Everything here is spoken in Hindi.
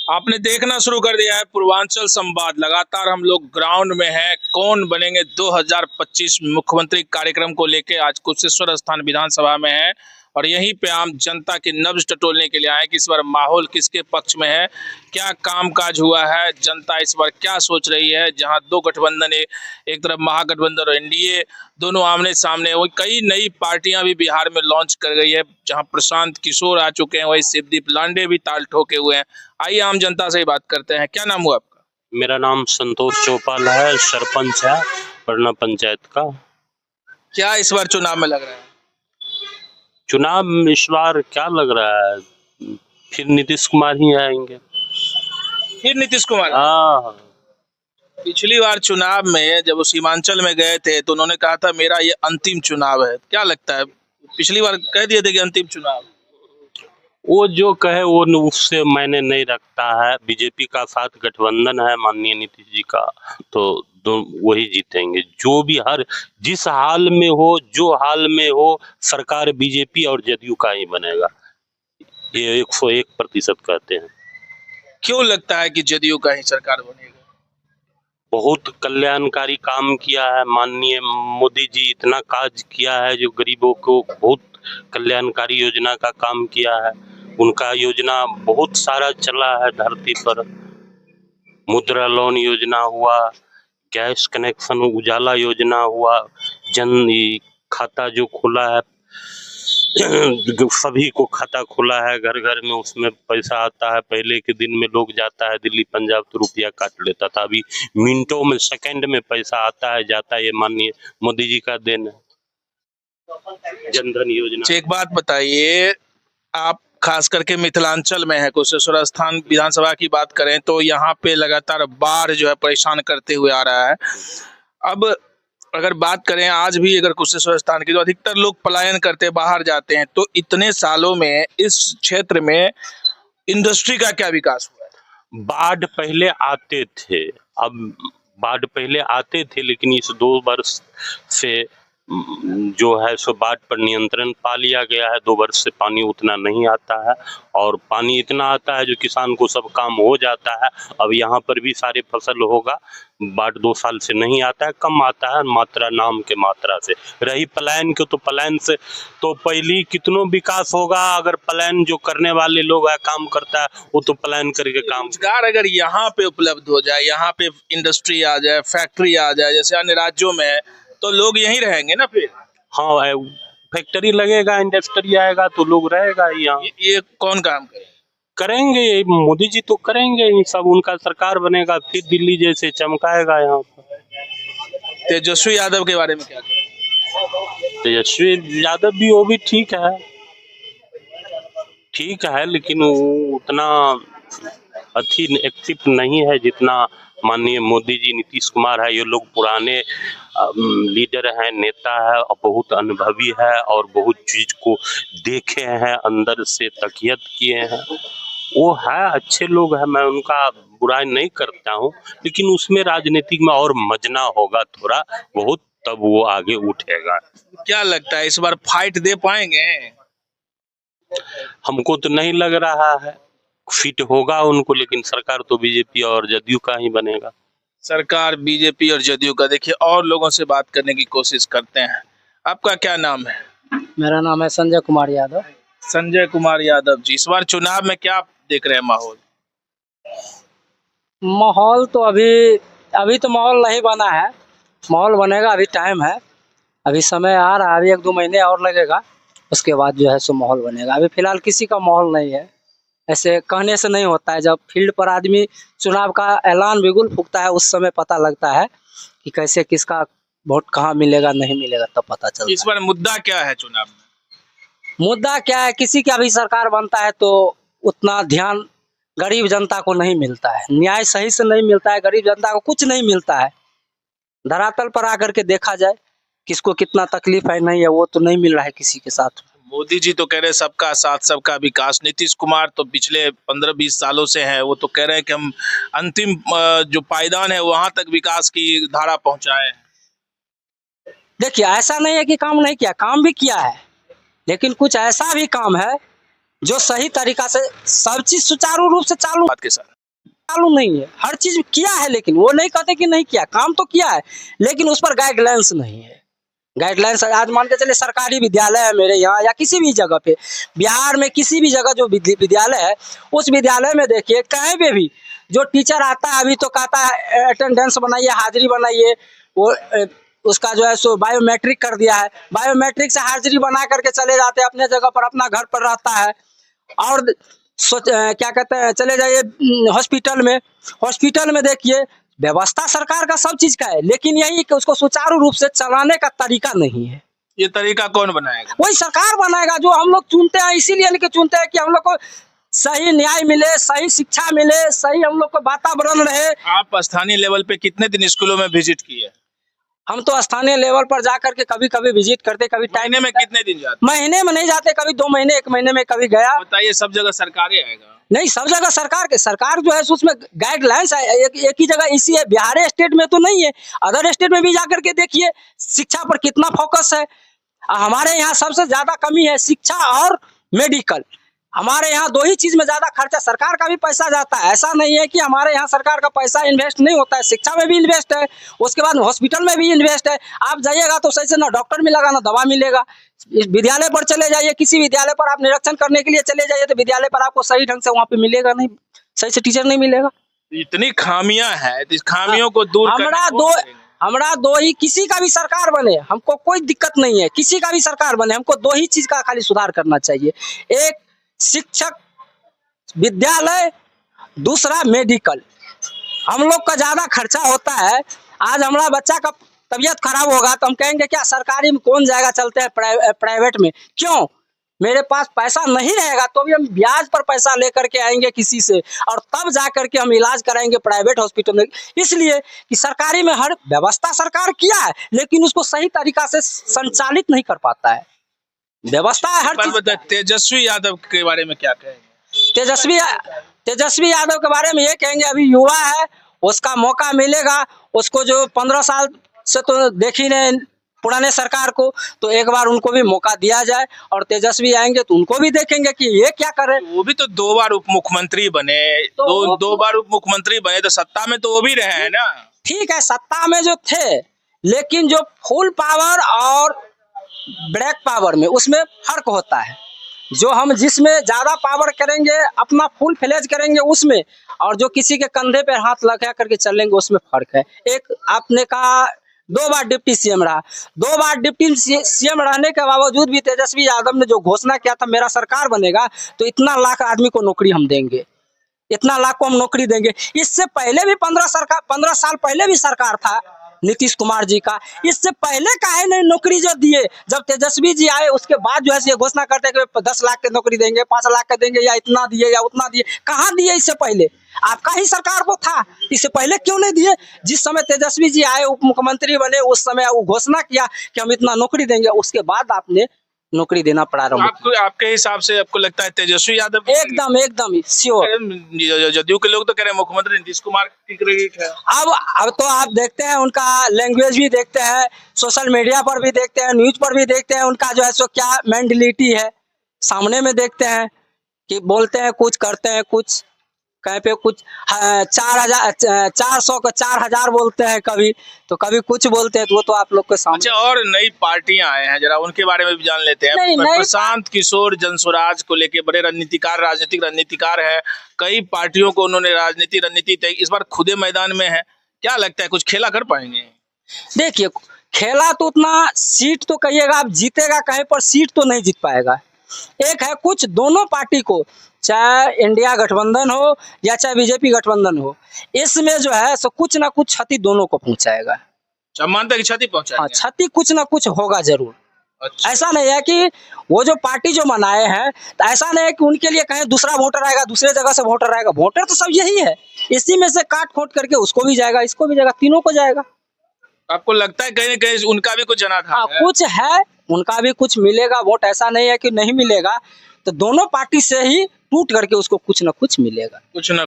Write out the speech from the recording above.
आपने देखना शुरू कर दिया है पूर्वांचल संवाद। लगातार हम लोग ग्राउंड में हैं। कौन बनेंगे 2025 मुख्यमंत्री कार्यक्रम को लेके आज कुशेश्वर स्थान विधानसभा में है और यहीं पे आम जनता की नब्ज टटोलने के लिए आए कि इस बार माहौल किसके पक्ष में है, क्या कामकाज हुआ है, जनता इस बार क्या सोच रही है। जहां दो गठबंधन एक तरफ महागठबंधन और एनडीए दोनों आमने सामने, वही कई नई पार्टियां भी बिहार में लॉन्च कर गई है। जहां प्रशांत किशोर आ चुके हैं, वही शिवदीप लांडे भी ताल ठोके हुए हैं। आइए आम जनता से ही बात करते हैं। क्या नाम हुआ आपका? मेरा नाम संतोष चौपाल है, सरपंच है पटना पंचायत का। क्या इस बार चुनाव में लग रहा है? चुनाव इस बार क्या लग रहा है, फिर नीतीश कुमार ही आएंगे। फिर नीतीश कुमार? हाँ, पिछली बार चुनाव में जब वो सीमांचल में गए थे तो उन्होंने कहा था मेरा ये अंतिम चुनाव है। क्या लगता है, पिछली बार कह दिए थे कि अंतिम चुनाव? वो जो कहे वो उससे मैंने नहीं रखता है। बीजेपी का साथ गठबंधन है माननीय नीतीश जी का, तो वही जीतेंगे। जो भी हर जिस हाल में हो, जो हाल में हो, सरकार बीजेपी और जदयू का ही बनेगा, ये 101% कहते हैं। क्यों लगता है कि जदयू का ही सरकार बनेगा? बहुत कल्याणकारी काम किया है माननीय मोदी जी, इतना काज किया है जो गरीबों को बहुत कल्याणकारी योजना का काम किया है। उनका योजना बहुत सारा चला है धरती पर। मुद्रा लोन योजना हुआ, गैस कनेक्शन उजाला योजना हुआ, जन खाता जो खुला है, सभी को खाता खुला है घर घर में, उसमें पैसा आता है। पहले के दिन में लोग जाता है दिल्ली पंजाब तो रुपया काट लेता था, अभी मिनटों में सेकंड में पैसा आता है जाता है। ये माननीय मोदी जी का देन है। जनधन योजना। एक बात बताइए, आप खास करके मिथिलांचल में है, कुशेश्वर स्थान विधानसभा की बात करें तो यहाँ पे लगातार बाढ़ जो है परेशान करते हुए आ रहा है। अब अगर बात करें आज भी अगर कुशेश्वर स्थान की, तो अधिकतर लोग पलायन करते बाहर जाते हैं। तो इतने सालों में इस क्षेत्र में इंडस्ट्री का क्या विकास हुआ है? बाढ़ पहले आते थे, अब बाढ़ पहले आते थे लेकिन इस 2 वर्ष से जो है सो बाढ़ पर नियंत्रण पा लिया गया है। 2 वर्ष से पानी उतना नहीं आता है और पानी इतना आता है जो किसान को सब काम हो जाता है। अब यहाँ पर भी सारे फसल होगा। बाढ़ 2 साल से नहीं आता है, कम आता है, मात्रा नाम के मात्रा से। रही पलायन के, तो पलायन से तो पहली कितनों विकास होगा अगर पलायन जो करने वाले लोग है काम करता है वो तो पलायन करके काम। रोजगार अगर यहाँ पे उपलब्ध हो जाए, यहाँ पे इंडस्ट्री आ जाए, फैक्ट्री आ जाए जैसे अन्य राज्यों में है, तो लोग यहीं रहेंगे ना फिर। हाँ, फैक्ट्री लगेगा, इंडस्ट्री आएगा तो लोग रहेगा यहाँ। ये कौन काम करेंगे? मोदी जी तो करेंगे ही सब, उनका सरकार बनेगा फिर दिल्ली जैसे चमकाएगा यहाँ पर। तेजस्वी यादव के बारे में क्या कहें? तेजस्वी यादव भी, वो भी ठीक है लेकिन वो उतना एक्टिव नहीं है जितना माननीय मोदी जी, नीतीश कुमार है। ये लोग पुराने लीडर हैं, नेता है और बहुत अनुभवी है और बहुत चीज को देखे हैं, अंदर से तकियत किए हैं। वो है, अच्छे लोग हैं, मैं उनका बुराई नहीं करता हूँ, लेकिन उसमें राजनीतिक में और मजना होगा थोड़ा बहुत, तब वो आगे उठेगा। क्या लगता है इस बार फाइट दे पाएंगे? हमको तो नहीं लग रहा है फिट होगा उनको, लेकिन सरकार तो बीजेपी और जदयू का ही बनेगा। सरकार बीजेपी और जदयू का। देखिए और लोगों से बात करने की कोशिश करते हैं। आपका क्या नाम है? मेरा नाम है संजय कुमार यादव। संजय कुमार यादव जी, इस बार चुनाव में क्या देख रहे हैं माहौल? माहौल तो अभी तो माहौल नहीं बना है, माहौल बनेगा, अभी टाइम है, अभी समय आ रहा है, अभी 1-2 महीने और लगेगा, उसके बाद जो है सो माहौल बनेगा। अभी फिलहाल किसी का माहौल नहीं है, ऐसे कहने से नहीं होता है। जब फील्ड पर आदमी चुनाव का ऐलान बिगुल फूंकता है उस समय पता लगता है कि कैसे किसका वोट कहाँ मिलेगा नहीं मिलेगा, तब पता चलता है। इस बार मुद्दा क्या है चुनाव में? मुद्दा क्या है, किसी का भी सरकार बनता है तो उतना ध्यान गरीब जनता को नहीं मिलता है, न्याय सही से नहीं मिलता है, गरीब जनता को कुछ नहीं मिलता है। धरातल पर आकर के देखा जाए किसको कितना तकलीफ है, नहीं है, वो तो नहीं मिल रहा है किसी के साथ। मोदी जी तो कह रहे हैं सबका साथ सबका विकास। नीतीश कुमार तो पिछले 15-20 सालों से हैं, वो तो कह रहे हैं कि हम अंतिम जो पायदान है वहां तक विकास की धारा पहुंचाए। देखिए ऐसा नहीं है कि काम नहीं किया, काम भी किया है, लेकिन कुछ ऐसा भी काम है जो सही तरीका से सब चीज सुचारू रूप से चालू। बात के साथ चालू नहीं है, हर चीज किया है, लेकिन वो नहीं कहते कि नहीं किया, काम तो किया है, लेकिन उस पर गाइडलाइंस नहीं है। गाइडलाइंस आज मान के चले सरकारी विद्यालय है मेरे यहाँ या किसी भी जगह पे, बिहार में किसी भी जगह जो विद्यालय है, उस विद्यालय में देखिए कहीं पे भी जो टीचर आता है अभी तो कहता है अटेंडेंस बनाइए, हाजिरी बनाइए, वो उसका जो है सो बायोमेट्रिक कर दिया है, बायोमेट्रिक से हाजिरी बना करके चले जाते हैं अपने जगह पर, अपना घर पर रहता है। और क्या कहते हैं, चले जाइए हॉस्पिटल में देखिए व्यवस्था सरकार का सब चीज का है, लेकिन यही कि उसको सुचारू रूप से चलाने का तरीका नहीं है। ये तरीका कौन बनाएगा? वही सरकार बनाएगा जो हम लोग चुनते हैं, इसीलिए नहीं कि चुनते हैं कि हम लोग को सही न्याय मिले, सही शिक्षा मिले, सही हम लोग को वातावरण रहे। आप स्थानीय लेवल पे कितने दिन स्कूलों में विजिट किए? हम तो स्थानीय लेवल पर जाकर के कभी कभी विजिट करते, कभी टाइम महीने में कितने दिन जाते? महीने में नहीं जाते, कभी 2 महीने 1 महीने में कभी गया। बताइए, सब जगह सरकारें आएगा? नहीं, सब जगह सरकार जो है उसमें गाइडलाइंस है, एक ही जगह इसी है, बिहार स्टेट में तो नहीं है, अदर स्टेट में भी जाकर के देखिए शिक्षा पर कितना फोकस है। हमारे यहाँ सबसे ज्यादा कमी है शिक्षा और मेडिकल। हमारे यहाँ 2 ही चीज में ज्यादा खर्चा, सरकार का भी पैसा जाता है, ऐसा नहीं है कि हमारे यहाँ सरकार का पैसा इन्वेस्ट नहीं होता है, शिक्षा में भी इन्वेस्ट है, उसके बाद हॉस्पिटल में भी इन्वेस्ट है। आप जाइएगा तो सही से ना डॉक्टर मिलेगा ना दवा मिलेगा। इस विद्यालय पर चले जाइए, किसी विद्यालय पर आप निरीक्षण करने के लिए चले जाइए तो विद्यालय पर आपको सही ढंग से वहाँ पे मिलेगा नहीं, सही से टीचर नहीं मिलेगा। इतनी खामियां हैं, इस खामियों को दूर हमरा 2 ही, किसी का भी सरकार बने हमको कोई दिक्कत नहीं है, किसी का भी सरकार बने हमको 2 ही चीज का खाली सुधार करना चाहिए, एक शिक्षक विद्यालय, दूसरा मेडिकल। हम लोग का ज्यादा खर्चा होता है। आज हमारा बच्चा का तबीयत खराब होगा तो हम कहेंगे क्या सरकारी में कौन जाएगा, चलते हैं प्राइवेट में। क्यों? मेरे पास पैसा नहीं रहेगा तो भी हम ब्याज पर पैसा लेकर के आएंगे किसी से, और तब जा करके हम इलाज कराएंगे प्राइवेट हॉस्पिटल में। इसलिए कि सरकारी में हर व्यवस्था सरकार किया है, लेकिन उसको सही तरीका से संचालित नहीं कर पाता है। व्यवस्था है हर चीज। तेजस्वी यादव के बारे में क्या कहेंगे? तेजस्वी यादव के बारे में ये कहेंगे, अभी युवा है, उसका मौका मिलेगा। उसको जो 15 साल से तो देख ही नहीं पुराने सरकार को, तो एक बार उनको भी मौका दिया जाए, और तेजस्वी आएंगे तो उनको भी देखेंगे कि ये क्या कर रहे हैं। वो भी तो 2 बार उप मुख्यमंत्री बने, तो दो बार उप मुख्यमंत्री बने तो सत्ता में तो वो भी रहे हैं ना। ठीक है, सत्ता में जो थे, लेकिन जो फुल पावर और ब्रेक पावर में उसमें फर्क होता है। जो हम जिसमें ज्यादा पावर करेंगे, अपना फुल फ्लेज करेंगे उसमें, और जो किसी के कंधे पे हाथ लगा करके चलेंगे उसमें फर्क है। एक आपने कहा 2 बार डिप्टी सीएम रहा, 2 बार डिप्टी सीएम रहने के बावजूद भी तेजस्वी यादव ने जो घोषणा किया था मेरा सरकार बनेगा तो इतना लाख आदमी को नौकरी हम देंगे, इतना लाख को हम नौकरी देंगे। इससे पहले भी 15 साल पहले भी सरकार था नीतीश कुमार जी का, इससे पहले काहे नहीं नौकरी जो दिए। जब तेजस्वी जी आए उसके बाद जो है ये घोषणा करते हैं कि 10 लाख की नौकरी देंगे, 5 लाख का देंगे, या इतना दिए या उतना दिए। कहाँ दिए इससे पहले? आपका ही सरकार को था, इससे पहले क्यों नहीं दिए? जिस समय तेजस्वी जी आए, उप मुख्यमंत्री बने, उस समय वो घोषणा किया कि हम इतना नौकरी देंगे, उसके बाद आपने नौकरी देना प्रारंभ। आपके हिसाब से आपको लगता है तेजस्वी यादव? एकदम श्योर। जदयू के लोग तो कह रहे हैं मुख्यमंत्री नीतीश कुमार की क्रेडिट है। अब तो आप देखते हैं, उनका लैंग्वेज भी देखते हैं, सोशल मीडिया पर भी देखते हैं, न्यूज पर भी देखते हैं, उनका जो है सो क्या मेंटलिटी है सामने में देखते हैं कि बोलते हैं कुछ, करते हैं कुछ। कहीं पे कुछ 400 को 4000 बोलते हैं, कभी तो कभी कुछ बोलते हैं, तो वो तो आप लोग के सामने। अच्छा, और नई पार्टियां आए हैं, जरा उनके बारे में भी जान लेते हैं। प्रशांत किशोर जनसुराज को लेके बड़े राजनीतिक रणनीतिकार है, कई पार्टियों को उन्होंने रणनीति इस बार खुदे मैदान में है। क्या लगता है कुछ खेला कर पाएंगे? देखिए, खेला तो उतना, सीट तो कहिएगा आप जीतेगा कहीं पर, सीट तो नहीं जीत पाएगा। एक है कुछ, दोनों पार्टी को, चाहे इंडिया गठबंधन हो या चाहे बीजेपी गठबंधन हो, इसमें जो है सो कुछ ना कुछ क्षति दोनों को पहुंचाएगा। मानता है कि क्षति पहुंचाएगा? हाँ, क्षति कुछ ना कुछ होगा जरूर। अच्छा। ऐसा नहीं है कि वो जो पार्टी जो मनाए हैं, तो ऐसा नहीं है कि उनके लिए कहीं दूसरा वोटर आएगा, दूसरे जगह से वोटर आएगा। वोटर तो सब यही है, इसी में से काट खोट करके उसको भी जाएगा, इसको भी जाएगा, तीनों को जाएगा। आपको लगता है कहीं न कहीं उनका भी कुछ जनाधार है? कुछ है, उनका भी कुछ मिलेगा वोट, ऐसा नहीं है कि नहीं मिलेगा। तो दोनों पार्टी से ही टूट करके उसको कुछ ना कुछ मिलेगा, कुछ ना